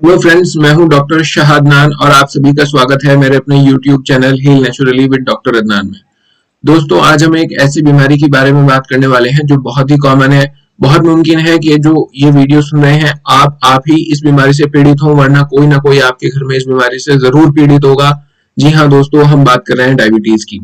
Hello friends, मैं हूं doctor Shah Adnan और आप सभी का स्वागत है मेरे अपने YouTube channel heal naturally with doctor Adnan में। दोस्तों, आज हम एक ऐसी बीमारी के बारे में बात करने वाले हैं जो बहुत ही कॉमन है। बहुत मुमकिन है कि जो ये वीडियो सुन रहे हैं आप ही इस बीमारी से पीड़ित हो, वरना कोई ना कोई आपके घर में इस बीमारी से जरूर पीड़ित होगा। जी हाँ दोस्तों, हम बात कर रहे हैं डायबिटीज की।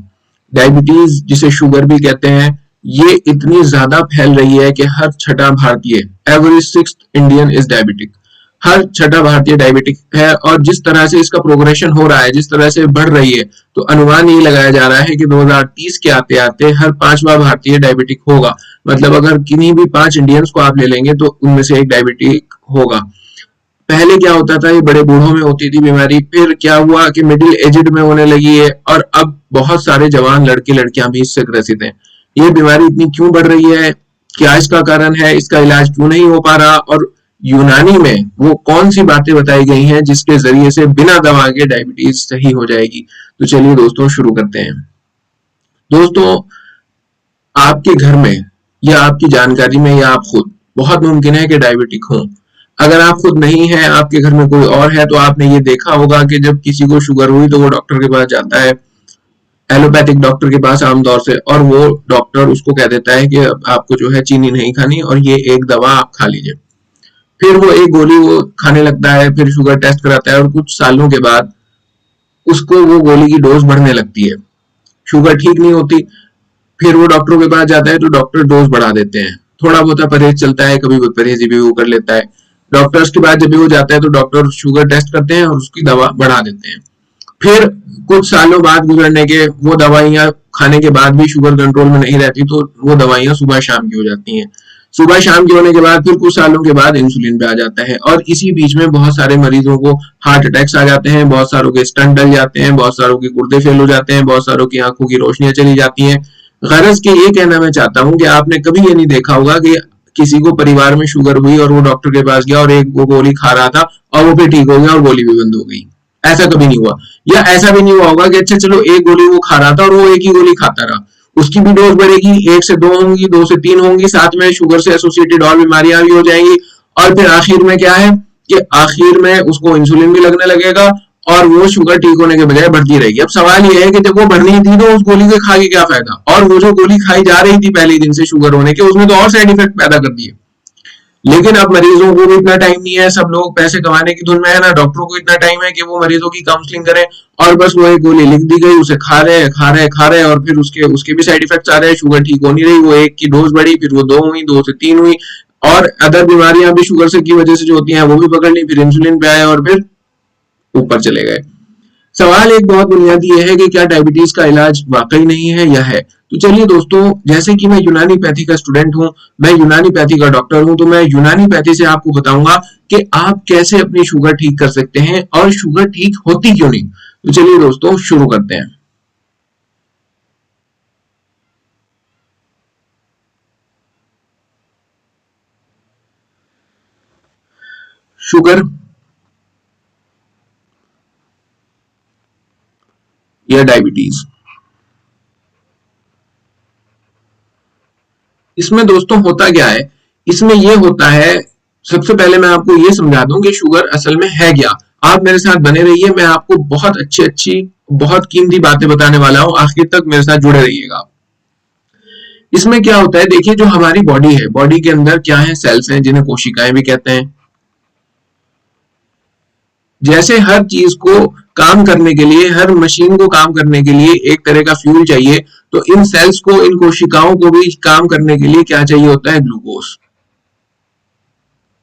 डायबिटीज, जिसे शुगर भी कहते हैं, ये इतनी ज्यादा फैल रही है कि हर छठा भारतीय, every sixth Indian is diabetic. हर छठा भारतीय डायबिटिक है और जिस तरह से इसका प्रोग्रेशन हो रहा है, जिस तरह से बढ़ रही है, तो अनुमान ये लगाया जा रहा है कि 2030 के आते आते हर पांचवा भारतीय डायबिटिक होगा। मतलब अगर किन्हीं भी 5 इंडियंस को आप ले लेंगे तो उनमें से एक डायबिटिक होगा। पहले क्या होता था, ये बड़े बूढ़ों में होती थी बीमारी, फिर क्या हुआ कि मिडिल एजड में होने लगी है और अब बहुत सारे जवान लड़के लड़कियां भी इससे ग्रसित हैं। ये बीमारी इतनी क्यों बढ़ रही है, क्या इसका कारण है, इसका इलाज क्यों नहीं हो पा रहा, और यूनानी में वो कौन सी बातें बताई गई हैं जिसके जरिए से बिना दवा के डायबिटीज सही हो जाएगी। तो चलिए दोस्तों, शुरू करते हैं। दोस्तों, आपके घर में या आपकी जानकारी में या आप खुद, बहुत मुमकिन है कि डायबिटिक हो। अगर आप खुद नहीं है, आपके घर में कोई और है, तो आपने ये देखा होगा कि जब किसी को शुगर हुई तो वो डॉक्टर के पास जाता है, एलोपैथिक डॉक्टर के पास आमतौर से, और वो डॉक्टर उसको कह देता है कि आपको जो है चीनी नहीं खानी और ये एक दवा आप खा लीजिए। फिर वो एक गोली वो खाने लगता है, फिर शुगर टेस्ट कराता है और कुछ सालों के बाद उसको वो गोली की डोज बढ़ने लगती है। शुगर ठीक नहीं होती, फिर वो डॉक्टरों के पास जाता है तो डॉक्टर डोज बढ़ा देते हैं। थोड़ा बहुत परहेज चलता है, कभी परहेज भी वो कर लेता है। डॉक्टर्स के पास जब भी वो जाता है तो डॉक्टर शुगर टेस्ट करते हैं और उसकी दवा बढ़ा देते हैं। फिर कुछ सालों बाद गुजरने के, वो दवाइयां खाने के बाद भी शुगर कंट्रोल में नहीं रहती, तो वो दवाइयां सुबह शाम की हो जाती हैं। सुबह शाम के होने के बाद फिर कुछ सालों के बाद इंसुलिन पे आ जाता है, और इसी बीच में बहुत सारे मरीजों को हार्ट अटैक्स आ जाते हैं, बहुत सारों के स्टंट डल जाते हैं, बहुत सारों के गुर्दे फेल हो जाते हैं, बहुत सारों की आंखों की रोशनियां चली जाती हैं। गरज के ये कहना मैं चाहता हूँ कि आपने कभी ये नहीं देखा होगा कि किसी को परिवार में शुगर हुई और वो डॉक्टर के पास गया और एक वो गोली खा रहा था और वो फिर ठीक हो गया और गोली भी बंद हो गई। ऐसा कभी नहीं हुआ। या ऐसा भी नहीं हुआ होगा कि अच्छा चलो एक गोली वो खा रहा था और वो एक ही गोली खाता रहा, उसकी भी डोज बढ़ेगी, 1 से 2 होंगी, 2 से 3 होंगी, साथ में शुगर से एसोसिएटेड और बीमारियां भी हो जाएंगी, और फिर आखिर में क्या है कि आखिर में उसको इंसुलिन भी लगने लगेगा और वो शुगर ठीक होने के बजाय बढ़ती रहेगी। अब सवाल ये है कि जब वो बढ़नी थी तो उस गोली को खा के क्या फायदा, और वो जो गोली खाई जा रही थी पहले दिन से शुगर होने के, उसने तो और साइड इफेक्ट पैदा कर दिए। लेकिन अब मरीजों को भी इतना टाइम नहीं है, सब लोग पैसे कमाने की धुन में है ना, डॉक्टरों को इतना टाइम है कि वो मरीजों की काउंसलिंग करें, और बस वो एक गोली लिख दी गई, उसे खा रहे हैं खा रहे हैं खा रहे हैं, और फिर उसके उसके भी साइड इफेक्ट्स आ रहे हैं, शुगर ठीक हो नहीं रही, वो एक की डोज बढ़ी, फिर वो 2 हुई, 2 से 3 हुई, और अदर बीमारियां भी शुगर से की वजह से जो होती हैं वो भी पकड़ ली, फिर इंसुलिन पे आए और फिर ऊपर चले गए। सवाल एक बहुत बुनियादी ये है कि क्या डायबिटीज का इलाज वाकई नहीं है या है। तो चलिए दोस्तों, जैसे कि मैं यूनानी पैथी का स्टूडेंट हूं, मैं यूनानी पैथी का डॉक्टर हूं, तो मैं यूनानी पैथी से आपको बताऊंगा कि आप कैसे अपनी शुगर ठीक कर सकते हैं और शुगर ठीक होती क्यों नहीं। तो चलिए दोस्तों, शुरू करते हैं। शुगर या डायबिटीज, इसमें दोस्तों होता क्या है, इसमें ये होता है, सबसे पहले मैं आपको ये समझा दूं कि शुगर असल में है क्या। आप मेरे साथ बने रहिए, मैं आपको बहुत अच्छी अच्छी, बहुत कीमती बातें बताने वाला हूं, आखिर तक मेरे साथ जुड़े रहिएगा। इसमें क्या होता है, देखिए, जो हमारी बॉडी है, बॉडी के अंदर क्या है, सेल्स हैं जिन्हें कोशिकाएं भी कहते हैं। जैसे हर चीज को काम करने के लिए, हर मशीन को काम करने के लिए एक तरह का फ्यूल चाहिए, तो इन सेल्स को, इन कोशिकाओं को भी काम करने के लिए क्या चाहिए होता है, ग्लूकोज।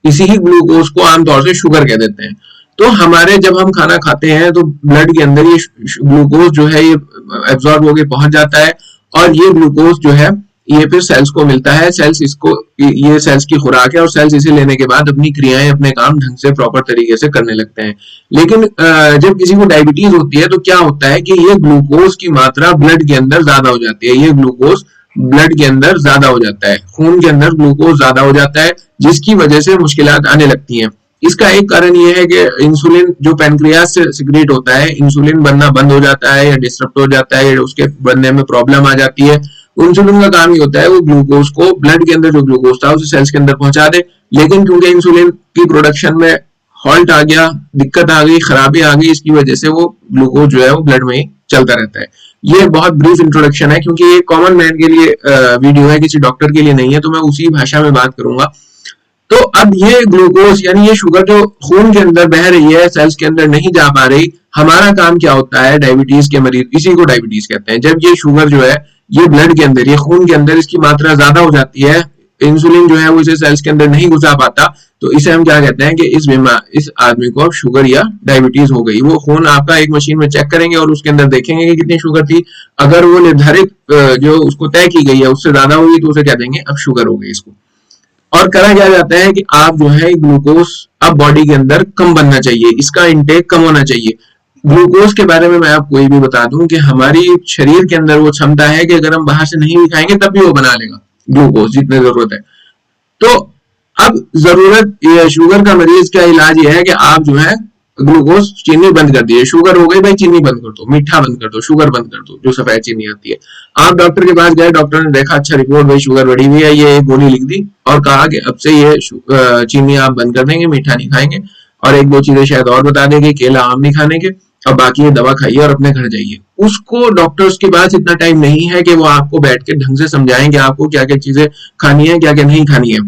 इसी ही ग्लूकोज को आमतौर से शुगर कह देते हैं। तो हमारे जब हम खाना खाते हैं तो ब्लड के अंदर ये ग्लूकोज जो है ये एब्जॉर्ब होकर पहुंच जाता है, और ये ग्लूकोज जो है ये फिर सेल्स को मिलता है। सेल्स इसको, ये सेल्स की खुराक है, और सेल्स इसे लेने के बाद अपनी क्रियाएं, अपने काम ढंग से प्रॉपर तरीके से करने लगते हैं। लेकिन जब किसी को डायबिटीज होती है तो क्या होता है कि ये ग्लूकोज की मात्रा ब्लड के अंदर ज्यादा हो जाती है, ये ग्लूकोज ब्लड के अंदर ज्यादा हो जाता है, खून के अंदर ग्लूकोज ज्यादा हो जाता है, जिसकी वजह से मुश्किलात आने लगती हैं। इसका एक कारण यह है कि इंसुलिन जो पैनक्रियास से सिक्रेट होता है, इंसुलिन बनना बंद हो जाता है या डिस्टर्ब हो जाता है, या उसके बनने में प्रॉब्लम आ जाती है। इंसुलिन का काम ही होता है वो ग्लूकोज को, ब्लड के अंदर जो ग्लूकोज था उसे सेल्स के अंदर पहुंचा दे। लेकिन क्योंकि इंसुलिन की प्रोडक्शन में हॉल्ट आ गया, दिक्कत आ गई, खराबी आ गई, इसकी वजह से वो ग्लूकोज जो है वो ब्लड में ही चलता रहता है। ये बहुत ब्रीफ इंट्रोडक्शन है क्योंकि ये कॉमन मैन के लिए वीडियो है, किसी डॉक्टर के लिए नहीं है, तो मैं उसी भाषा में बात करूंगा। तो अब ये ग्लूकोज यानी ये शुगर जो खून के अंदर बह रही है, सेल्स के अंदर नहीं जा पा रही, हमारा काम क्या होता है, डायबिटीज के मरीज, इसी को डायबिटीज कहते हैं, जब ये शुगर जो है ये ब्लड के अंदर, ये खून के अंदर इसकी मात्रा ज्यादा हो जाती है, इंसुलिन जो है वो इसे सेल्स के अंदर नहीं घुसा पाता, तो इसे हम क्या कहते हैं कि इस आदमी को अब शुगर या डायबिटीज हो गई। वो खून आपका एक मशीन में चेक करेंगे और उसके अंदर देखेंगे कि कितनी शुगर थी, अगर वो निर्धारित जो उसको तय की गई है उससे ज्यादा होगी तो उसे कह देंगे अब शुगर हो गई इसको। और करा क्या जाता है कि आप जो है ग्लूकोज अब बॉडी के अंदर कम बनना चाहिए, इसका इंटेक कम होना चाहिए। ग्लूकोज के बारे में मैं आपको ये भी बता दूं कि हमारी शरीर के अंदर वो क्षमता है कि अगर हम बाहर से नहीं भी खाएंगे तब भी वो बना लेगा ग्लूकोज जितनी जरूरत है। तो अब जरूरत शुगर का मरीज का इलाज ये है कि आप जो है ग्लूकोज, चीनी बंद कर दिए, शुगर हो गई भाई चीनी बंद कर दो, मीठा बंद कर दो, शुगर बंद कर दो, जो सफेद चीनी आती है। आप डॉक्टर के पास गए, डॉक्टर ने देखा अच्छा रिपोर्ट भाई शुगर बढ़ी हुई है, ये एक गोली लिख दी और कहा कि अब से ये चीनी आप बंद कर देंगे, मीठा नहीं खाएंगे, और एक दो चीजें शायद और बता देंगे, केला आम नहीं खाने के, और बाकी ये दवा खाइए और अपने घर जाइए। उसको डॉक्टर्स के पास इतना टाइम नहीं है कि वो आपको बैठ के ढंग से समझाएं कि आपको क्या क्या चीजें खानी है, क्या क्या नहीं खानी है।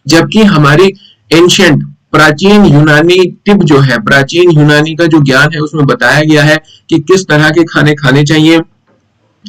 जबकि हमारी एंशिएंट प्राचीन यूनानी टिप जो है, प्राचीन यूनानी का जो ज्ञान है उसमें बताया गया है कि किस तरह के खाने खाने चाहिए,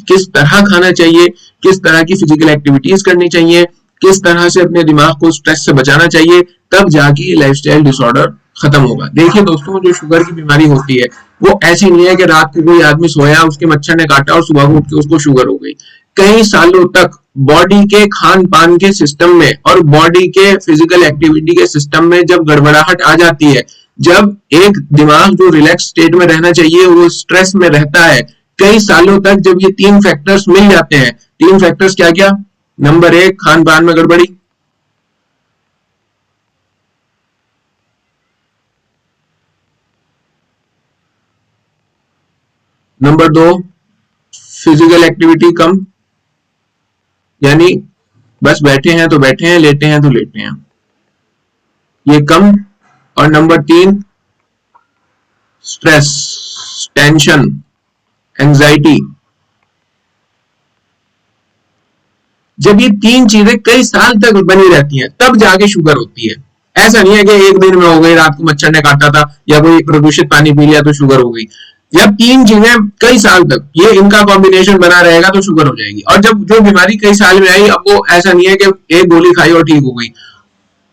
किस तरह खाना चाहिए, किस तरह की फिजिकल एक्टिविटीज करनी चाहिए, किस तरह से अपने दिमाग को स्ट्रेस से बचाना चाहिए, तब जाके लाइफस्टाइल डिसऑर्डर खत्म होगा। देखिए दोस्तों, जो शुगर की बीमारी होती है वो ऐसी नहीं है कि रात को कोई आदमी सोया, उसके मच्छर ने काटा और सुबह को उठ के उसको शुगर हो गई। कई सालों तक बॉडी के खान पान के सिस्टम में और बॉडी के फिजिकल एक्टिविटी के सिस्टम में जब गड़बड़ाहट आ जाती है, जब एक दिमाग जो रिलैक्स स्टेट में रहना चाहिए वो स्ट्रेस में रहता है, कई सालों तक जब ये तीन फैक्टर्स मिल जाते हैं, तीन फैक्टर्स क्या क्या, नंबर 1 खान पान में गड़बड़ी, नंबर 2 फिजिकल एक्टिविटी कम, यानी बस बैठे हैं तो बैठे हैं, लेटे हैं तो लेटे हैं, ये कम, और नंबर 3 स्ट्रेस, टेंशन, एंजाइटी। जब ये तीन चीजें कई साल तक बनी रहती हैं तब जाके शुगर होती है। ऐसा नहीं है कि एक दिन में हो गई, रात को मच्छर ने काटा था या कोई प्रदूषित पानी पी लिया तो शुगर हो गई। जब तीन चीजें कई साल तक ये इनका कॉम्बिनेशन बना रहेगा तो शुगर हो जाएगी। और जब जो बीमारी कई साल में आई, अब वो ऐसा नहीं है कि एक गोली खाई और ठीक हो गई,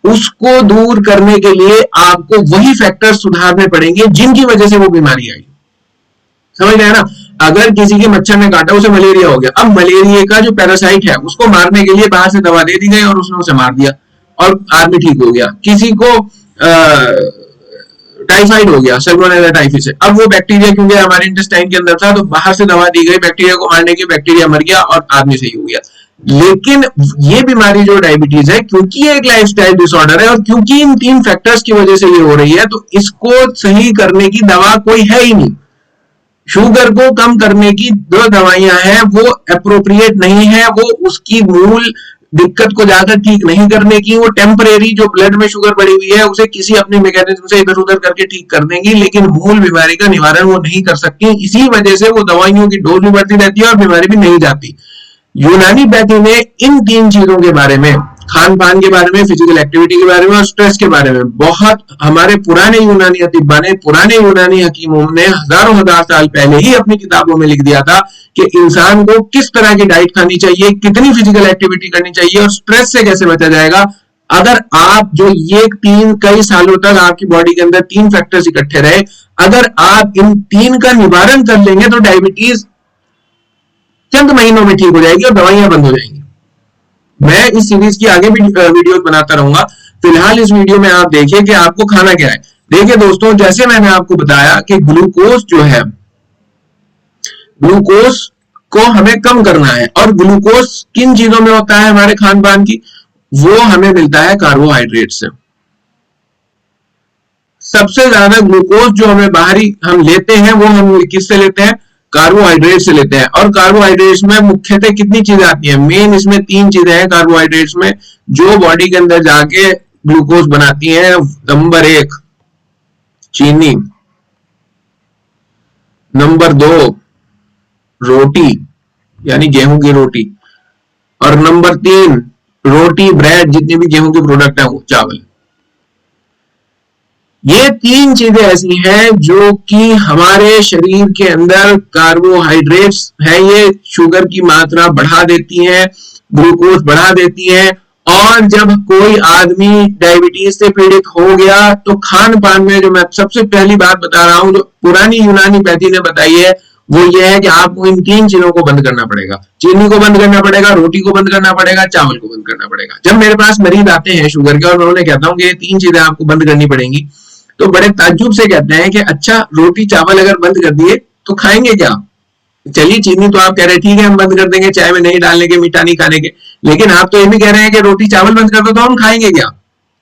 उसको दूर करने के लिए आपको वही फैक्टर सुधारने पड़ेंगे जिनकी वजह से वो बीमारी आई। समझ रहे हैं ना? अगर किसी के मच्छर ने काटा, उसे मलेरिया हो गया, अब मलेरिया का जो पैरासाइट है उसको मारने के लिए बाहर से दवा दे दी गई और उसने उसे मार दिया और आदमी ठीक हो गया। किसी को टाइफाइड हो गया, सैल्मोनेला टाइफस है, अब वो बैक्टीरिया क्योंकि हमारे इंटेस्टाइन के अंदर था तो बाहर से दवा दी गई बैक्टीरिया को मारने की, बैक्टीरिया मर गया और आदमी सही हो गया। लेकिन ये बीमारी जो डायबिटीज है, क्योंकि ये एक लाइफस्टाइल डिसऑर्डर है और क्योंकि इन तीन फैक्टर्स की वजह से ये हो रही है, तो इसको सही करने की दवा कोई है ही नहीं। शुगर को कम करने की दो दवाइयां हैं, वो अप्रोप्रिएट नहीं है, वो उसकी मूल दिक्कत को जाकर ठीक नहीं करने की, वो टेम्परेरी जो ब्लड में शुगर बढ़ी हुई है उसे किसी अपने मैकेनिज्म से इधर उधर करके ठीक कर देंगी, लेकिन मूल बीमारी का निवारण वो नहीं कर सकती। इसी वजह से वो दवाइयों की डोज भी बढ़ती रहती है और बीमारी भी नहीं जाती। यूनानी पैथी ने इन तीन चीजों के बारे में, खान पान के बारे में, फिजिकल एक्टिविटी के बारे में और स्ट्रेस के बारे में, बहुत हमारे पुराने यूनानी अतिब्बा ने, पुराने यूनानी हकीमों ने हजारों हजार साल पहले ही अपनी किताबों में लिख दिया था कि इंसान को किस तरह की डाइट खानी चाहिए, कितनी फिजिकल एक्टिविटी करनी चाहिए और स्ट्रेस से कैसे बचा जाएगा। अगर आप जो ये तीन कई सालों तक आपकी बॉडी के अंदर तीन फैक्टर्स इकट्ठे रहे, अगर आप इन तीन का निवारण कर लेंगे तो डायबिटीज चंद महीनों में ठीक हो जाएगी और दवाइयां बंद हो जाएंगी। मैं इस सीरीज की आगे भी वीडियो बनाता रहूंगा। फिलहाल इस वीडियो में आप देखिए कि आपको खाना क्या है। देखिए दोस्तों, जैसे मैंने आपको बताया कि ग्लूकोज जो है, ग्लूकोज को हमें कम करना है, और ग्लूकोज किन चीजों में होता है हमारे खान पान की, वो हमें मिलता है कार्बोहाइड्रेट से। सबसे ज्यादा ग्लूकोज जो हमें बाहरी हम लेते हैं वो हम किससे लेते हैं, कार्बोहाइड्रेट से लेते हैं। और कार्बोहाइड्रेट्स में मुख्यतः कितनी चीजें आती हैं, मेन इसमें तीन चीजें हैं कार्बोहाइड्रेट्स में जो बॉडी के अंदर जाके ग्लूकोज बनाती हैं। नंबर 1 चीनी। नंबर 2 रोटी, यानी गेहूं की रोटी। और नंबर 3 रोटी, ब्रेड, जितने भी गेहूं के प्रोडक्ट है वो, चावल। ये 3 चीजें ऐसी हैं जो कि हमारे शरीर के अंदर कार्बोहाइड्रेट्स है, ये शुगर की मात्रा बढ़ा देती हैं, ग्लूकोज बढ़ा देती हैं। और जब कोई आदमी डायबिटीज से पीड़ित हो गया तो खान पान में, जो मैं सबसे पहली बात बता रहा हूं, जो पुरानी यूनानी वैद्य ने बताई है, वो ये है कि आपको इन 3 चीजों को बंद करना पड़ेगा। चीनी को बंद करना पड़ेगा, रोटी को बंद करना पड़ेगा, चावल को बंद करना पड़ेगा। जब मेरे पास मरीज आते हैं शुगर के और मैं उन्हें कहता हूं कि ये 3 चीजें आपको बंद करनी पड़ेंगी, तो बड़े ताज्जुब से कहते हैं कि अच्छा, रोटी चावल अगर बंद कर दिए तो खाएंगे क्या? चलिए, चीनी तो आप कह रहे हैं ठीक है हम बंद कर देंगे, चाय में नहीं डालने के, मीठा नहीं खाने के, लेकिन आप तो ये भी कह रहे हैं कि रोटी चावल बंद कर दो तो हम खाएंगे क्या?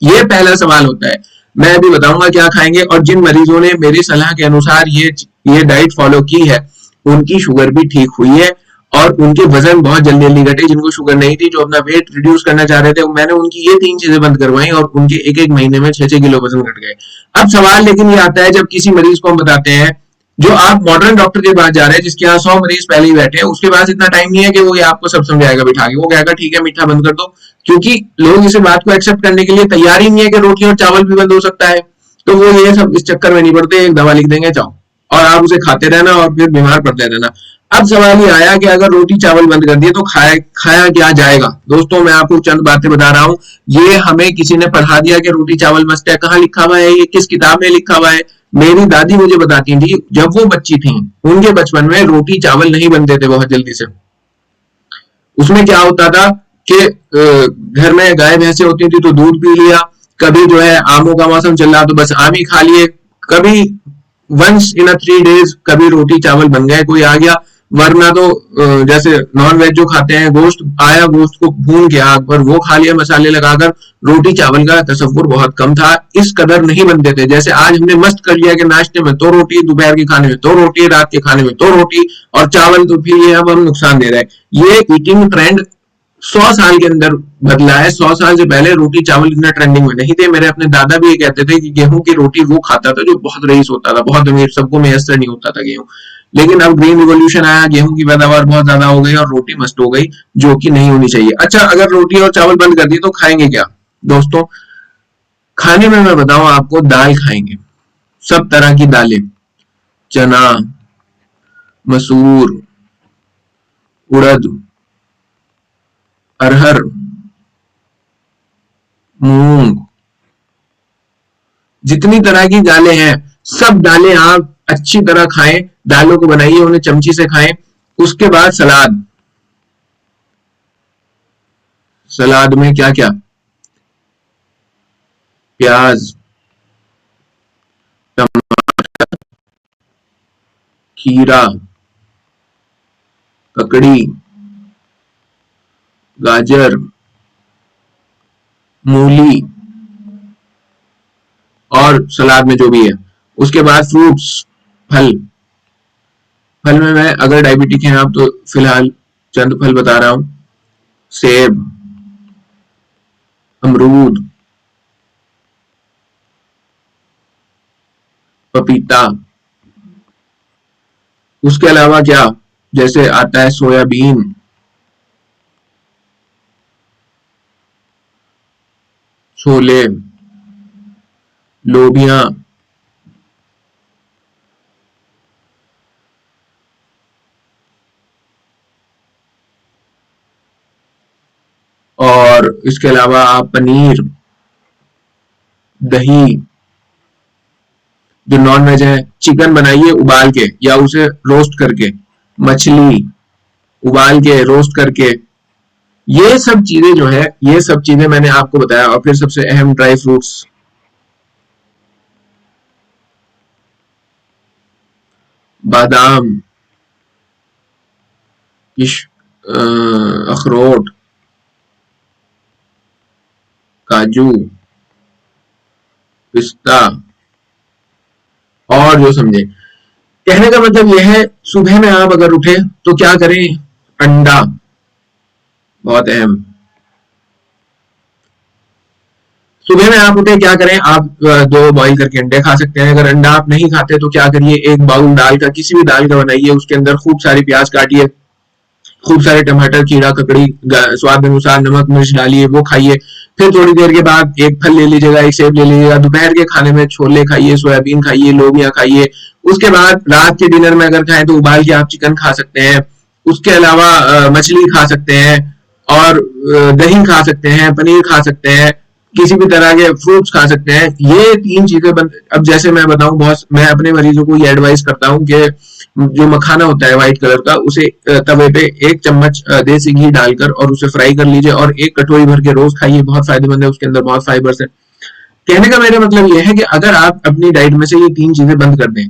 ये पहला सवाल होता है। मैं अभी बताऊंगा क्या खाएंगे। और जिन मरीजों ने मेरी सलाह के अनुसार ये डाइट फॉलो की है, उनकी शुगर भी ठीक हुई है और उनके वजन बहुत जल्दी जल्दी घटे। जिनको शुगर नहीं थी, जो अपना वेट रिड्यूस करना चाह रहे थे, मैंने उनकी ये 3 चीजें बंद करवाई और उनके एक एक महीने में 6-6 किलो वजन घट गए। अब सवाल लेकिन ये आता है, जब किसी मरीज को हम बताते हैं, जो आप मॉडर्न डॉक्टर के पास जा रहे हैं, जिसके यहाँ 100 मरीज पहले ही बैठे हैं, उसके पास इतना टाइम नहीं है कि वो ये आपको सब समझाएगा बिठा के। वो कहेगा ठीक है मीठा बंद कर दो, क्योंकि लोग इस बात को एक्सेप्ट करने के लिए तैयार ही नहीं है कि रोटी और चावल भी बंद हो सकता है। तो वो ये सब इस चक्कर में नहीं पड़ते, एक दवा लिख देंगे जाओ, और आप उसे खाते रहना और फिर बीमार पड़ते रहना। अब सवाल ये आया कि अगर रोटी चावल बंद कर दिए तो खाया क्या जाएगा? दोस्तों, मैं आपको चंद बातें बता रहा हूं। ये हमें किसी ने पढ़ा दिया कि रोटी चावल मस्त है। कहाँ लिखा हुआ है? ये किस किताब में लिखा हुआ है? मेरी दादी मुझे बताती थी, जब वो बच्ची थी, उनके बचपन में रोटी चावल नहीं बनते थे बहुत जल्दी से। उसमें क्या होता था कि घर में गाय भैंसे होती थी तो दूध पी लिया, कभी जो है आमों का मौसम चल रहा तो बस आम ही खा लिए, कभी वंस इन 3 days कभी रोटी चावल बन गए, कोई आ गया। वरना तो जैसे नॉन वेज जो खाते हैं, गोश्त आया, गोश्त को भून के आग पर वो खा लिया मसाले लगाकर। रोटी चावल का तसव्वुर बहुत कम था, इस कदर नहीं बनते थे। जैसे आज हमने मस्त कर लिया कि नाश्ते में तो रोटी, दोपहर के खाने में तो रोटी, रात के खाने में तो रोटी, और चावल तो फिर ये अब हम नुकसान दे रहे हैं। ये ईटिंग ट्रेंड 100 साल के अंदर बदला है। 100 साल से पहले रोटी चावल इतना ट्रेंडिंग में नहीं थे। मेरे अपने दादा भी ये कहते थे कि गेहूं की रोटी वो खाता था जो बहुत रईस होता था, बहुत अमीर, सबको मैसर नहीं होता था गेहूं। लेकिन अब ग्रीन रिवॉल्यूशन आया, गेहूं की पैदावार बहुत ज्यादा हो गई और रोटी मस्त हो गई, जो कि नहीं होनी चाहिए। अच्छा, अगर रोटी और चावल बंद कर दिए तो खाएंगे क्या? दोस्तों, खाने में मैं बताऊं आपको, दाल खाएंगे, सब तरह की दालें, चना, मसूर, उड़द, अरहर, मूंग, जितनी तरह की दालें हैं, सब दालें आप अच्छी तरह खाएं। दालों को बनाइए, उन्हें चमची से खाएं। उसके बाद सलाद। सलाद में क्या क्या? प्याज, टमाटर, खीरा, ककड़ी, गाजर, मूली, और सलाद में जो भी है। उसके बाद फ्रूट्स, फल। फल में मैं, अगर डायबिटिक हैं आप, तो फिलहाल चंद फल बता रहा हूं। सेब, अमरूद, पपीता। उसके अलावा क्या, जैसे आता है सोयाबीन, छोले, लोबिया, और इसके अलावा आप पनीर, दही, जो नॉन वेज है, चिकन बनाइए उबाल के या उसे रोस्ट करके, मछली उबाल के रोस्ट करके। ये सब चीजें जो है, ये सब चीजें मैंने आपको बताया। और फिर सबसे अहम, ड्राई फ्रूट्स, बादाम, अखरोट, काजू, पिस्ता, और जो समझे। कहने का मतलब यह है, सुबह में आप अगर उठे तो क्या करें? अंडा, बहुत अहम। सुबह में आप उठे क्या करें, आप 2 बॉईल करके अंडे खा सकते हैं। अगर अंडा आप नहीं खाते तो क्या करिए, एक बाउल दाल का, किसी भी दाल का बनाइए, उसके अंदर खूब सारी प्याज काटिए, खूब सारे टमाटर, खीरा, ककड़ी, स्वाद अनुसार नमक मिर्च डालिए, वो खाइए। फिर थोड़ी देर के बाद एक फल ले लीजिएगा, एक सेब ले लीजिएगा। दोपहर के खाने में छोले खाइए, सोयाबीन खाइए, लोबिया खाइए। उसके बाद रात के डिनर में अगर खाएं तो उबाल के आप चिकन खा सकते हैं। उसके अलावा मछली खा सकते हैं, और दही खा सकते हैं, पनीर खा सकते हैं, किसी भी तरह के फ्रूट्स खा सकते हैं। ये 3 चीजें अब जैसे मैं बताऊं, बहुत मैं अपने मरीजों को ये एडवाइस करता हूं कि जो मखाना होता है व्हाइट कलर का, उसे तवे पे 1 चम्मच देसी घी डालकर और उसे फ्राई कर लीजिए, और 1 कटोरी भर के रोज खाइए। बहुत फायदेमंद है, उसके अंदर बहुत फाइबर्स है। कहने का मेरा मतलब यह है कि अगर आप अपनी डाइट में से ये 3 चीजें बंद कर दें,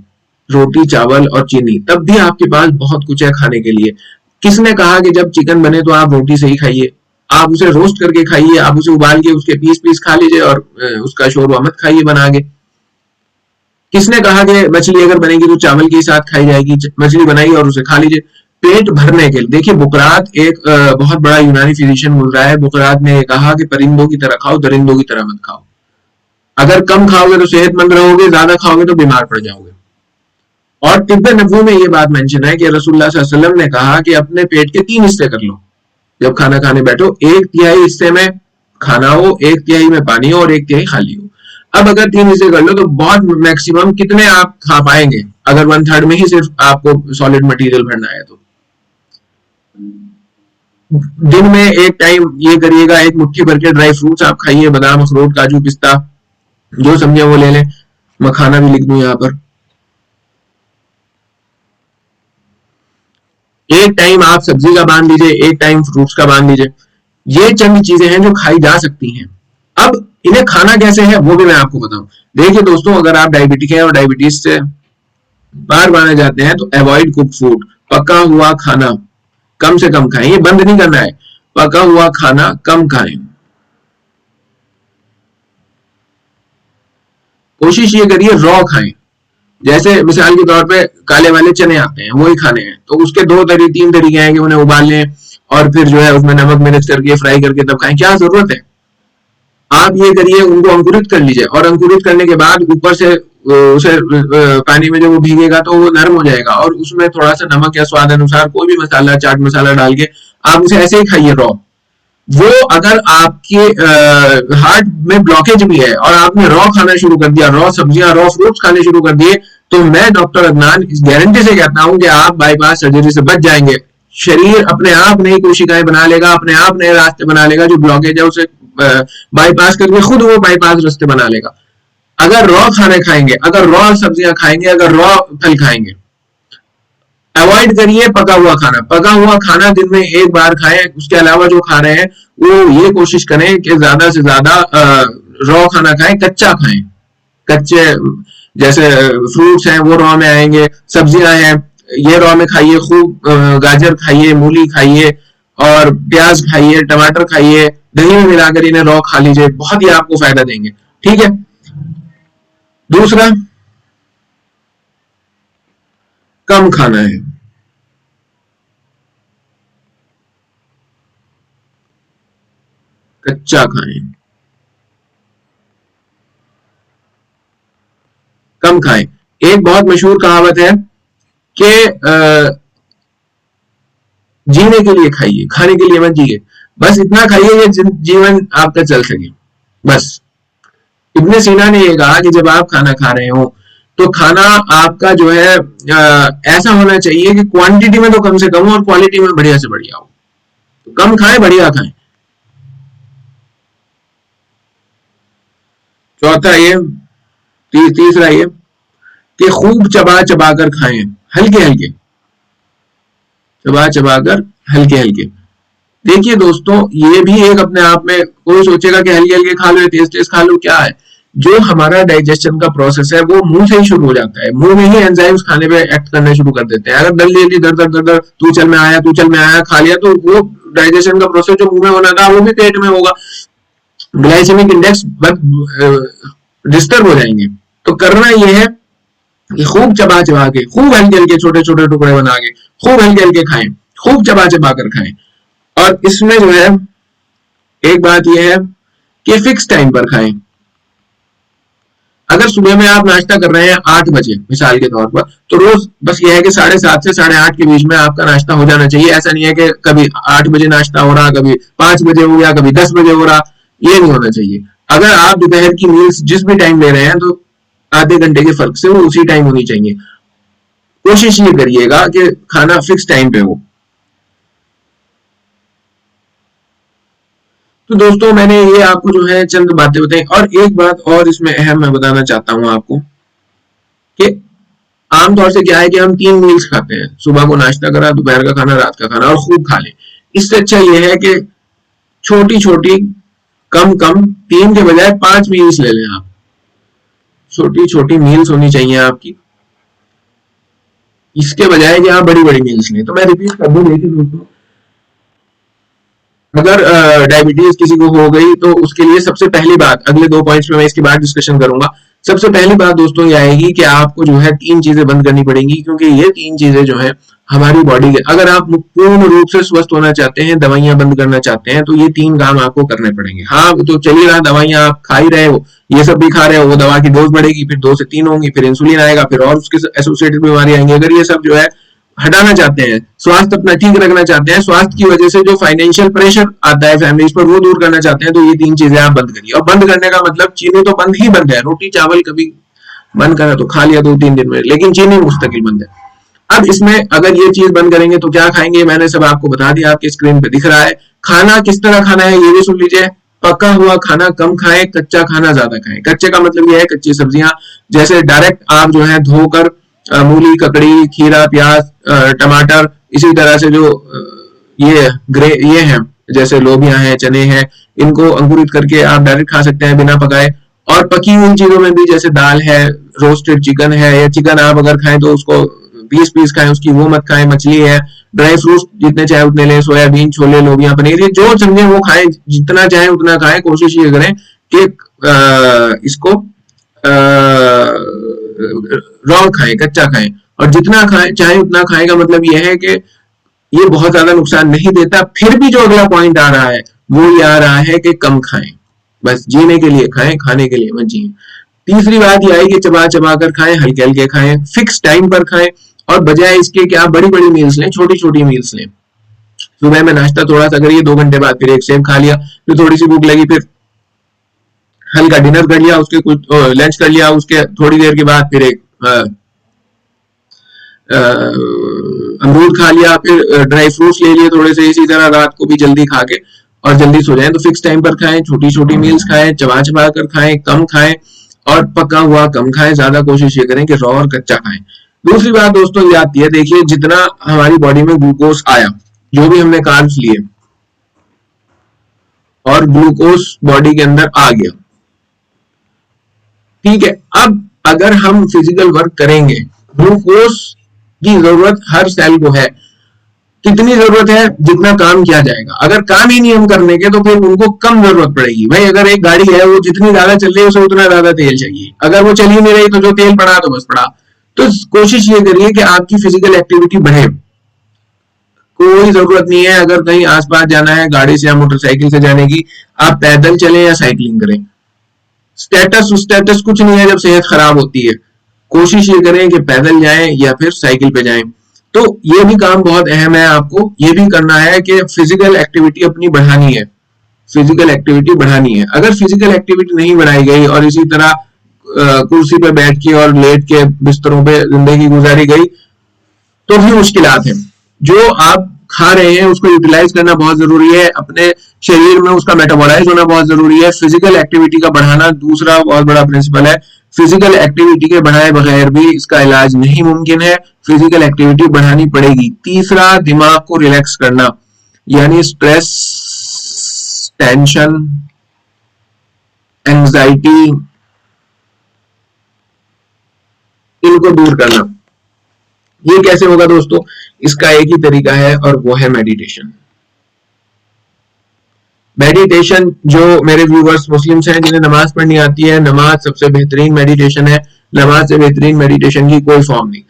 रोटी, चावल और चीनी, तब भी आपके पास बहुत कुछ है खाने के लिए। किसने कहा कि जब चिकन बने तो आप रोटी से ही खाइए? आप उसे रोस्ट करके खाइए, आप उसे उबाल के उसके पीस पीस खा लीजिए, और उसका शोरबा मत खाइए बना के। किसने कहा कि मछली अगर बनेगी तो चावल के साथ खाई जाएगी? मछली बनाइए और उसे खा लीजिए पेट भरने के लिए। देखिए, बुकरात एक बहुत बड़ा यूनानी फिजिशियन बोल रहा है। बुकरात ने कहा कि परिंदों की तरह खाओ, दरिंदों की तरह मत खाओ। अगर कम खाओगे तो सेहतमंद रहोगे, ज्यादा खाओगे तो बीमार पड़ जाओगे। और तिब्ब नबवी में ये बात मेंशन है कि रसूलुल्लाह सल्लल्लाहु अलैहि वसल्लम ने कहा कि अपने पेट के 3 हिस्से कर लो। जब खाना खाने बैठो, 1/3 हिस्से में खाना हो, 1/3 में पानी हो, और 1/3 खाली हो। अब अगर 3 हिस्से कर लो तो बहुत मैक्सिमम कितने आप खा पाएंगे, अगर 1/3 में ही सिर्फ आपको सॉलिड मटेरियल भरना है तो? दिन में एक टाइम ये करिएगा, 1 मुट्ठी भर के ड्राई फ्रूट्स आप खाइए, बादाम, अखरोट, काजू, पिस्ता, जो समझे वो ले लें। मखाना भी लिख दूं यहाँ पर। एक टाइम आप सब्जी का बांध लीजिए, एक टाइम फ्रूट्स का बांध लीजिए। ये चंद चीजें हैं जो खाई जा सकती हैं। अब इन्हें खाना कैसे है वो भी मैं आपको बताऊं। देखिए दोस्तों, अगर आप डायबिटिक हैं और डायबिटीज से बाहर आना चाहते हैं तो अवॉइड कुक फूड। पका हुआ खाना कम से कम खाएं, ये बंद नहीं करना है। पका हुआ खाना कम खाएं। कोशिश ये करिए रॉ खाएं। जैसे मिसाल के तौर पे काले वाले चने आते हैं, वही खाने हैं, तो उसके 3 तरीके हैं कि उन्हें उबाल लें और फिर जो है उसमें नमक मिर्च करके फ्राई करके तब खाएं। क्या जरूरत है? आप ये करिए, उनको अंकुरित कर लीजिए, और अंकुरित करने के बाद ऊपर से उसे पानी में जब वो भीगेगा तो वो नरम हो जाएगा, और उसमें थोड़ा सा नमक या स्वाद अनुसार कोई भी मसाला, चाट मसाला डाल के आप उसे ऐसे ही खाइए रॉ। वो अगर आपके हार्ट में ब्लॉकेज भी है और आपने रॉ खाना शुरू कर दिया, रॉ सब्जियां, रॉ फ्रूट्स खाने शुरू कर दिए, तो मैं डॉक्टर अदनान इस गारंटी से कहता हूं कि आप बाईपास सर्जरी से बच जाएंगे। शरीर अपने आप नई कोशिकाएं बना लेगा, अपने आप नए रास्ते बना लेगा। जो ब्लॉकेज है उसे बाईपास करके खुद वो बाईपास रास्ते बना लेगा। अगर रॉ खाने खाएंगे, अगर रॉ सब्जियां खाएंगे, अगर रॉ फल खाएंगे। अवॉइड करिए पका हुआ खाना। पका हुआ खाना दिन में 1 बार खाएं। उसके अलावा जो खा रहे हैं वो ये कोशिश करें कि ज्यादा से ज्यादा रॉ खाना खाएं, कच्चा खाएं। कच्चे जैसे फ्रूट्स हैं वो रॉ में आएंगे, सब्जियां हैं ये रॉ में खाइए। खूब गाजर खाइए, मूली खाइए, और प्याज खाइए, टमाटर खाइए, दही में मिलाकर इन्हें रॉ खा लीजिए, बहुत ही आपको फायदा देंगे। ठीक है। दूसरा, कम खाना है। कच्चा खाएं, कम खाएं। एक बहुत मशहूर कहावत है कि जीने के लिए खाइए, खाने के लिए मत जिए। बस इतना खाइए कि जीवन आपका चल सके, बस। इब्ने सीना ने ये कहा कि जब आप खाना खा रहे हो तो खाना आपका जो है ऐसा होना चाहिए कि क्वांटिटी में तो कम से कम हो और क्वालिटी में बढ़िया से बढ़िया हो। तो कम खाएं, बढ़िया खाएं। चौथा ये, तीसरा ये कि खूब चबा चबा कर खाएं, हल्के हल्के, चबा चबा कर हल्के हल्के। देखिए दोस्तों, ये भी एक अपने आप में, कोई सोचेगा कि हल्के हल्के खा लो, तेज तेज खा लो, क्या है? जो हमारा डाइजेशन का प्रोसेस है वो मुंह से ही शुरू हो जाता है। मुंह में ही एंजाइम्स खाने पे एक्ट करने शुरू कर देते हैं। अगर जल्दी जल्दी दर दर दर दर तू चल में आया, तू चल में आया खा लिया, तो वो डाइजेशन का प्रोसेस जो मुंह में होना था वो भी पेट में होगा। ग्लाइसेमिक इंडेक्स डिस्टर्ब हो जाएंगे। तो करना ये है कि खूब चबा चबा के, खूब हल्के हल्के छोटे छोटे टुकड़े बना के, खूब हल्के हल्के खाएं, खूब चबा चबा कर खाएं। और इसमें जो है एक बात यह है कि फिक्स टाइम पर खाएं। अगर सुबह में आप नाश्ता कर रहे हैं 8 बजे मिसाल के तौर पर, तो रोज बस यह है कि 7:30 से 8:30 के बीच में आपका नाश्ता हो जाना चाहिए। ऐसा नहीं है कि कभी 8 बजे नाश्ता हो रहा, कभी 5 बजे हो गया, कभी 10 बजे हो रहा, ये नहीं होना चाहिए। अगर आप दोपहर की मील्स जिस भी टाइम ले रहे हैं तो आधे घंटे के फर्क से वो उसी टाइम होनी चाहिए। कोशिश ये करिएगा कि खाना फिक्स टाइम पे हो। तो दोस्तों मैंने ये आपको जो है चंद बातें बताई, और एक बात और इसमें अहम मैं बताना चाहता हूं आपको कि आमतौर से क्या है कि हम 3 मील्स खाते हैं, सुबह को नाश्ता करा, दोपहर का खाना, रात का खाना, और खूब खा लें। इससे अच्छा ये है कि छोटी छोटी कम कम 3 के बजाय 5 मील्स ले लें आप। छोटी छोटी मील्स होनी चाहिए आपकी, इसके बजाय कि आप बड़ी बड़ी मील्स लें। तो मैं रिपीट कर दूं, देखिए दोस्तों, अगर डायबिटीज किसी को हो गई तो उसके लिए सबसे पहली बात, अगले 2 पॉइंट्स में मैं इसके बाद डिस्कशन करूंगा। सबसे पहली बात दोस्तों ये आएगी कि आपको जो है 3 चीजें बंद करनी पड़ेंगी, क्योंकि ये 3 चीजें जो है हमारी बॉडी के, अगर आप पूर्ण रूप से स्वस्थ होना चाहते हैं, दवाइयां बंद करना चाहते हैं, तो ये 3 काम आपको करने पड़ेंगे। हाँ तो चलिए रहा, दवाइयां आप खा ही रहे हो, ये सब भी खा रहे हो, वो दवा की डोज बढ़ेगी, फिर 2 से 3 होंगी, फिर इंसुलिन आएगा, फिर और उसके एसोसिएटेड बीमारी आएंगी। अगर ये सब जो है हटाना चाहते हैं, स्वास्थ्य अपना ठीक रखना चाहते हैं, स्वास्थ्य की वजह से जो फाइनेंशियल प्रेशर आता है फैमिलीज पर, वो दूर करना चाहते हैं, तो ये 3 चीजें आप बंद करिए। और बंद करने का मतलब चीनी तो बंद ही बंद है, रोटी चावल कभी बंद करा तो खा लिया 2-3 दिन में, लेकिन चीनी मुस्तकिल बंद है। अब इसमें अगर ये चीज बंद करेंगे तो क्या खाएंगे, मैंने सब आपको बता दिया, आपके स्क्रीन पे दिख रहा है। खाना किस तरह खाना है ये भी सुन लीजिए। पका हुआ खाना कम खाएं, कच्चा खाना ज्यादा खाएं। कच्चे का मतलब ये है कच्ची सब्जियां, जैसे डायरेक्ट आप जो है धोकर मूली, ककड़ी, खीरा, प्याज, टमाटर, इसी तरह से जो ये हैं जैसे लोबियां हैं, चने हैं, इनको अंकुरित करके आप डायरेक्ट खा सकते हैं बिना पकाए। और पकी हुई चीजों में भी जैसे दाल है, रोस्टेड चिकन है, या चिकन आप अगर खाएं तो उसको पीस खाएं, उसकी वो मत खाएं। मछली है, ड्राई फ्रूट्स जितने चाहे उतने लें, सोयाबीन, छोले, लोबियां, पनीर, ये जो समझे वो खाएं, जितना चाहे उतना खाएं। कोशिश ये करें कि इसको रॉ खाएं, कच्चा खाएं, और जितना खाएं चाहे उतना खाएं का मतलब यह है कि ये बहुत ज्यादा नुकसान नहीं देता। फिर भी जो अगला पॉइंट आ रहा है वो ये आ रहा है कि कम खाएं, बस जीने के लिए खाएं, खाने के लिए मत जिए। तीसरी बात यह है कि चबा चबा कर खाएं, हल्के हल्के खाएं, फिक्स टाइम पर खाएं, और बजाय इसके कि आप बड़ी बड़ी मील्स लें, छोटी छोटी मील्स लें। सुबह में नाश्ता थोड़ा सा करिए, 2 घंटे बाद फिर एक सेब खा लिया, फिर थोड़ी सी भूख लगी, फिर हल्का डिनर कर लिया, उसके कुछ लंच कर लिया, उसके थोड़ी देर के बाद फिर एक अमरूद खा लिया, फिर ड्राई फ्रूट्स ले लिए थोड़े से। इसी तरह रात को भी जल्दी खा के और जल्दी सो जाएं। तो फिक्स टाइम पर खाएं, छोटी छोटी मील्स खाएं, चबा चबा कर खाएं, कम खाएं, और पका हुआ कम खाएं। ज्यादा कोशिश ये करें कि रॉ और कच्चा खाएं। दूसरी बात दोस्तों ये आती है, देखिए जितना हमारी बॉडी में ग्लूकोज आया, जो भी हमने कार्ब्स लिए और ग्लूकोज बॉडी के अंदर आ गया, ठीक है। अब अगर हम फिजिकल वर्क करेंगे, ग्लूकोज की जरूरत हर सेल को है। कितनी जरूरत है, जितना काम किया जाएगा। अगर काम ही नहीं हम करने के तो फिर उनको कम जरूरत पड़ेगी। भाई अगर एक गाड़ी है, वो जितनी ज्यादा चल रही है उसे उतना ज्यादा तेल चाहिए, अगर वो चल ही नहीं रही तो जो तेल पड़ा तो बस पड़ा। तो कोशिश ये करिए कि आपकी फिजिकल एक्टिविटी बढ़े। कोई जरूरत नहीं है अगर कहीं आसपास जाना है गाड़ी से या मोटरसाइकिल से जाने की, आप पैदल चलें या साइकिलिंग करें। स्टेटस कुछ नहीं है जब सेहत खराब होती है। कोशिश ये करें कि पैदल जाएं या फिर साइकिल पे जाएं। तो ये भी काम बहुत अहम है, आपको ये भी करना है कि फिजिकल एक्टिविटी अपनी बढ़ानी है। फिजिकल एक्टिविटी बढ़ानी है। अगर फिजिकल एक्टिविटी नहीं बढ़ाई गई और इसी तरह कुर्सी पे बैठ के और लेट के बिस्तरों पे जिंदगी गुजारी गई तो भी मुश्किलात है। जो आप खा रहे हैं उसको यूटिलाइज करना बहुत जरूरी है, अपने शरीर में उसका मेटाबॉलाइज होना बहुत जरूरी है। फिजिकल एक्टिविटी का बढ़ाना दूसरा बहुत बड़ा प्रिंसिपल है। फिजिकल एक्टिविटी के बढ़ाए बगैर भी इसका इलाज नहीं मुमकिन है, फिजिकल एक्टिविटी बढ़ानी पड़ेगी। तीसरा, दिमाग को रिलैक्स करना, यानी स्ट्रेस, टेंशन, एंजाइटी, इनको दूर करना। ये कैसे होगा दोस्तों, इसका एक ही तरीका है और वो है मेडिटेशन। मेडिटेशन, जो मेरे व्यूवर्स मुस्लिम्स हैं जिन्हें नमाज पढ़नी आती है, नमाज सबसे बेहतरीन मेडिटेशन है। नमाज से बेहतरीन मेडिटेशन की कोई फॉर्म नहीं।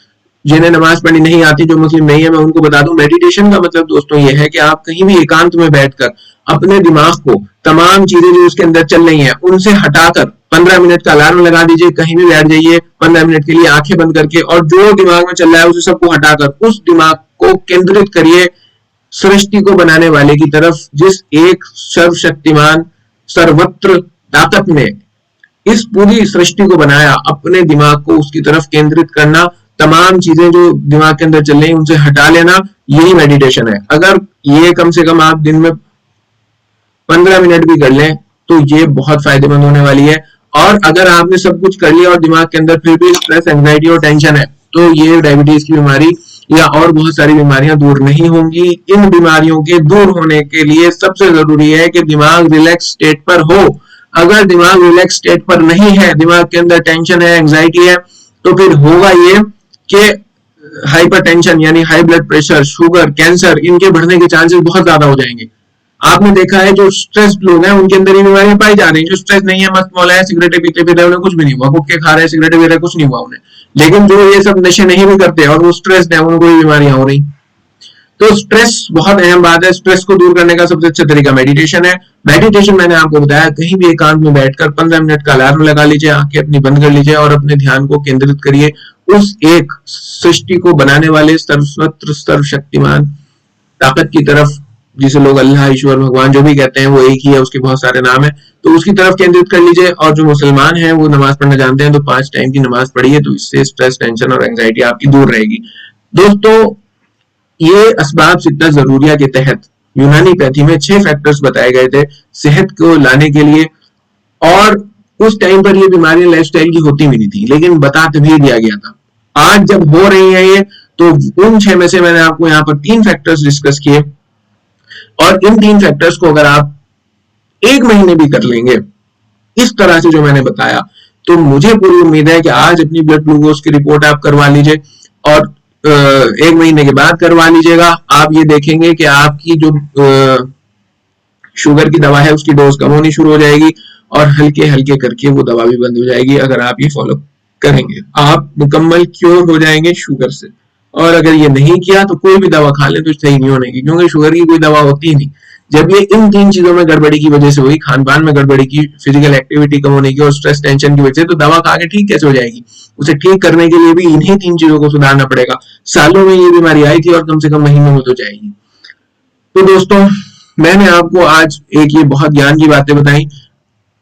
जिन्हें नमाज पढ़नी नहीं आती, जो मुस्लिम नहीं है, मैं उनको बता दूं, मेडिटेशन का मतलब दोस्तों ये है कि आप कहीं भी एकांत में बैठकर अपने दिमाग को तमाम चीजें जो उसके अंदर चल रही हैं उनसे हटाकर 15 मिनट का अलार्म लगा दीजिए, कहीं भी बैठ जाइए 15 मिनट के लिए आंखें बंद करके, और जो दिमाग में चल रहा है उसे सबको हटाकर उस दिमाग को केंद्रित करिए सृष्टि को बनाने वाले की तरफ, जिस एक सर्वशक्तिमान सर्वत्र ताकत ने इस पूरी सृष्टि को बनाया। अपने दिमाग को उसकी तरफ केंद्रित करना, तमाम चीजें जो दिमाग के अंदर चल रही हैं उनसे हटा लेना, यही मेडिटेशन है। अगर ये कम से कम आप दिन में 15 मिनट भी कर लें तो ये बहुत फायदेमंद होने वाली है। और अगर आपने सब कुछ कर लिया और दिमाग के अंदर फिर भी स्ट्रेस, एंग्जाइटी और टेंशन है, तो ये डायबिटीज की बीमारी या और बहुत सारी बीमारियां दूर नहीं होंगी। इन बीमारियों के दूर होने के लिए सबसे जरूरी है कि दिमाग रिलैक्स स्टेट पर हो। अगर दिमाग रिलैक्स स्टेट पर नहीं है, दिमाग के अंदर टेंशन है, एंग्जाइटी है, तो फिर होगा ये कि हाइपरटेंशन यानी high blood pressure, sugar, cancer, इनके बढ़ने के चांसेस बहुत ज्यादा हो जाएंगे। आपने देखा है जो स्ट्रेस्ड लोग हैं उनके अंदर ये बीमारियां पाई जा रही हैं। जो स्ट्रेस नहीं है, मस्त मौला है, सिगरेटें पीते पीते उन्हें कुछ भी नहीं हुआ, गुटखे खा रहे हैं, सिगरेटें पी रहे, कुछ नहीं हुआ उन्हें। लेकिन जो ये सब नशे नहीं भी करते और वो स्ट्रेस्ड है, उनको ये बीमारियां हो रही। तो स्ट्रेस बहुत अहम बात है। स्ट्रेस को दूर करने का सबसे अच्छा तरीका मेडिटेशन है। मेडिटेशन मैंने आपको बताया, कहीं भी एकांत में बैठकर 15 मिनट का अलार्म लगा लीजिए, आंखें अपनी बंद कर लीजिए और अपने ध्यान को केंद्रित करिए उस एक सृष्टि को बनाने वाले सर्वत्र सर्वशक्तिमान ताकत की तरफ, जिसे लोग अल्लाह, ईश्वर, भगवान जो भी कहते हैं, वो एक ही है, उसके बहुत सारे नाम है, तो उसकी तरफ केंद्रित कर लीजिए। और जो मुसलमान हैं वो नमाज पढ़ना जानते हैं, तो 5 टाइम की नमाज पढ़िए, तो इससे स्ट्रेस, टेंशन और एंग्जाइटी आपकी दूर रहेगी। दोस्तों, ये असबाब सित्ता जरूरिया के तहत यूनानी पैथी में 6 फैक्टर्स बताए गए थे सेहत को लाने के लिए, और उस टाइम पर ये बीमारियां लाइफस्टाइल की होती भी नहीं थी, लेकिन बता भी दिया गया था। आज जब हो रही है ये, तो उन 6 में से मैंने आपको यहाँ पर 3 फैक्टर्स डिस्कस किए, और इन 3 फैक्टर्स को अगर आप 1 महीने भी कर लेंगे इस तरह से जो मैंने बताया, तो मुझे पूरी उम्मीद है कि आज अपनी ब्लड ग्लूकोज की रिपोर्ट आप करवा लीजिए और 1 महीने के बाद करवा लीजिएगा। आप ये देखेंगे कि आपकी जो शुगर की दवा है उसकी डोज कम होनी शुरू हो जाएगी और हल्के हल्के करके वो दवा भी बंद हो जाएगी। अगर आप ये फॉलो करेंगे, आप मुकम्मल क्योर हो जाएंगे शुगर से। और अगर ये नहीं किया तो कोई भी दवा खा ले तो सही नहीं होने की, क्योंकि शुगर की कोई दवा होती ही नहीं। जब ये इन 3 चीजों में गड़बड़ी की वजह से हुई, खान पान में गड़बड़ी की, फिजिकल एक्टिविटी कम होने की और स्ट्रेस टेंशन की वजह से, तो दवा खा के ठीक कैसे हो जाएगी? उसे ठीक करने के लिए भी इन्हीं 3 चीजों को सुधारना पड़ेगा। सालों में ये बीमारी आई थी और कम से कम महीनों में तो जाएगी। तो दोस्तों, मैंने आपको आज एक ये बहुत ज्ञान की बातें बताई,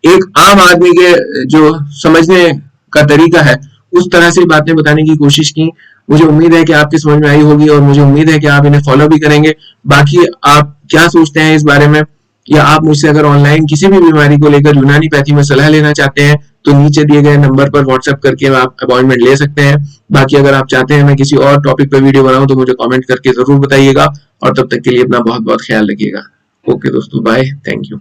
एक आम आदमी के जो समझने का तरीका है उस तरह से बातें बताने की कोशिश की। मुझे उम्मीद है कि आपकी समझ में आई होगी और मुझे उम्मीद है कि आप इन्हें फॉलो भी करेंगे। बाकी आप क्या सोचते हैं इस बारे में, या आप मुझसे अगर ऑनलाइन किसी भी बीमारी को लेकर यूनानी पैथी में सलाह लेना चाहते हैं तो नीचे दिए गए नंबर पर व्हाट्सएप करके आप अपॉइंटमेंट ले सकते हैं। बाकी अगर आप चाहते हैं मैं किसी और टॉपिक पर वीडियो बनाऊं तो मुझे कमेंट करके जरूर बताइएगा, और तब तक के लिए अपना बहुत बहुत ख्याल रखिएगा। ओके दोस्तों, बाय, थैंक यू।